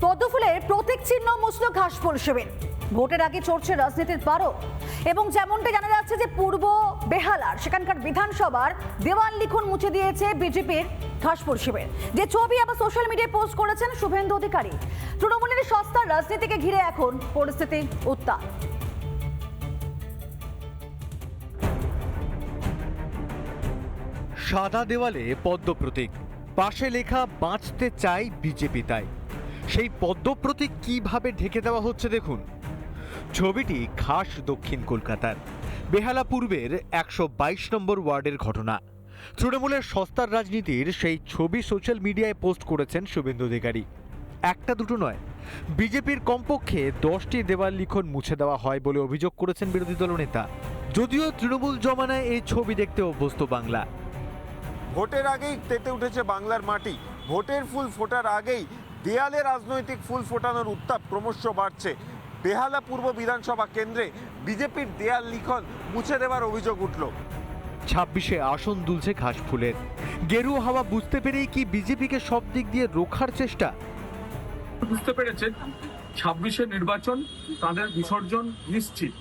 পদ্মফুলের প্রতীক চিহ্ন মুছল ঘাসফুল শিবির। ভোটের আগে চড়ছে রাজনীতির পারো এবং যেমনটা জানা যাচ্ছে যে পূর্ব বেহালার সেখানকার বিধানসভার দেওয়াল লিখন মুছে দিয়েছে বিজেপির ঘাসফুল শিবির। যে ছবি আবার সোশ্যাল মিডিয়ায় পোস্ট করেছেন শুভেন্দু অধিকারী। তৃণমূলের সস্তার রাজনীতিকে ঘিরে এখন পরিস্থিতি উত্তাল। সাদা দেওয়ালে পদ্ম প্রতীক, পাশে লেখা বাঁচতে চাই বিজেপি তাই। সেই পদ্ম প্রতীক কিভাবে ঢেকে দেওয়া হচ্ছে দেখুন। ছবিটি খাস দক্ষিণ কলকাতার বেহালা পূর্বের 122 নম্বর ওয়ার্ডের ঘটনা। তৃণমূলের সস্তার রাজনীতির সেই ছবি সোশ্যাল মিডিয়ায় পোস্ট করেছেন শুভেন্দু অধিকারী। একটা দুটো নয়, বিজেপির কমপক্ষে 10টি দেওয়াল লিখন মুছে দেওয়া হয় বলে অভিযোগ করেছেন বিরোধী দলনেতা। যদিও তৃণমূল জমানায় এই ছবি দেখতে অভ্যস্ত বাংলা। ভোটের আগেই তেতে উঠেছে বাংলার মাটি। ভোটের ফুল ফোটার আগেই দেয়ালে রাজনৈতিক ফুল ফোটানোর উত্তাপ ক্রমশ বাড়ছে। বেহালা পূর্ব বিধানসভা কেন্দ্রে বিজেপির দেয়াল লিখন মুছে দেওয়ার অভিযোগ উঠল। 26-এ আসন দুলছে ঘাসফুলের। গেরুয়া হাওয়া বুঝতে পেরেই কি বিজেপিকে সব দিক দিয়ে রোখার চেষ্টা? বুঝতে পেরেছেন 26-এর নির্বাচন তাদের বিসর্জন নিশ্চিত,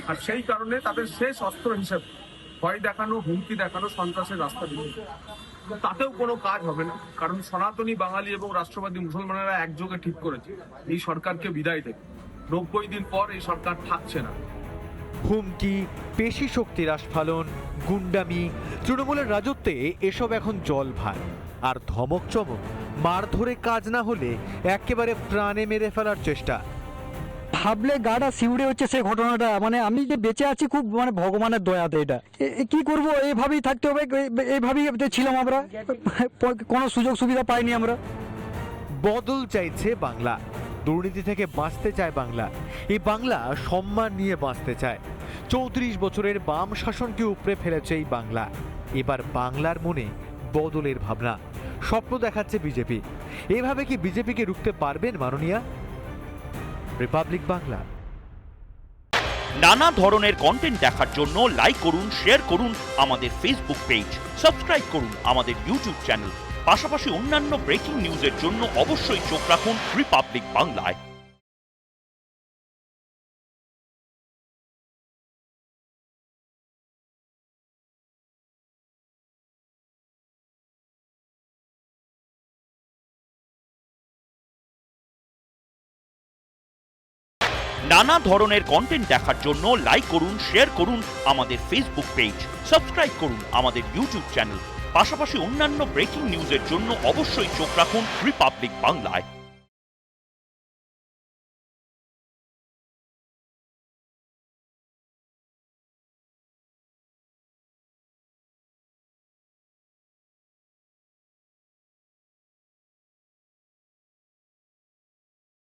আর সেই কারণে তাদের শেষ অস্ত্র হিসেবে ভয় দেখানো, হুমকি দেখানো, সন্ত্রাসের রাস্তা দিয়ে তাতেও কোনো কাজ হবে না। কারণ সনাতনী বাঙালি এবং রাষ্ট্রবাদী মুসলমানেরা একযোগে ঠিক করেছে এই সরকারকে বিদায় দেবে। 90 দিন পর এই সরকার থাকছে না। হুমকি, পেশি শক্তির আস্ফালন, গুন্ডামি, তৃণমূলের রাজত্বে এসব এখন জল ভার। আর ধমক চমক, মার ধরে কাজ না হলে একেবারে প্রাণে মেরে ফেলার চেষ্টা। ভাবলে গাটা শিউরে হচ্ছে সেই ঘটনাটা। মানে আমি যে বেঁচে আছি খুব ভগবানের দয়াতে। এটা কি করব, এইভাবেই থাকতে হবে, এইভাবেই ছিলাম আমরা, কোনো সুযোগ সুবিধা পাইনি আমরা। বদল চাইছে বাংলা, দুর্নীতি থেকে বাঁচতে চায় বাংলা। এই বাংলা সম্মান নিয়ে বাঁচতে চায়। 34 বছরের বাম শাসনকে উপড়ে ফেলেছে এই বাংলা। এবার বাংলার মনে বদলের ভাবনা, স্বপ্ন দেখাচ্ছে বিজেপি। এভাবে কি বিজেপিকে রুখতে পারবেন মাননীয়া? রিপাবলিক বাংলা। নানা ধরনের কন্টেন্ট দেখার জন্য লাইক করুন, শেয়ার করুন আমাদের ফেসবুক পেজ, সাবস্ক্রাইব করুন আমাদের ইউটিউব চ্যানেল। পাশাপাশি অন্যান্য ব্রেকিং নিউজের জন্য অবশ্যই চোখ রাখুন রিপাবলিক বাংলায়। নানা ধরনের কন্টেন্ট দেখার জন্য লাইক করুন, শেয়ার করুন আমাদের ফেসবুক পেজ, সাবস্ক্রাইব করুন আমাদের ইউটিউব চ্যানেল। পাশাপাশি অন্যান্য ব্রেকিং নিউজের জন্য অবশ্যই চোখ রাখুন রিপাবলিক বাংলায়।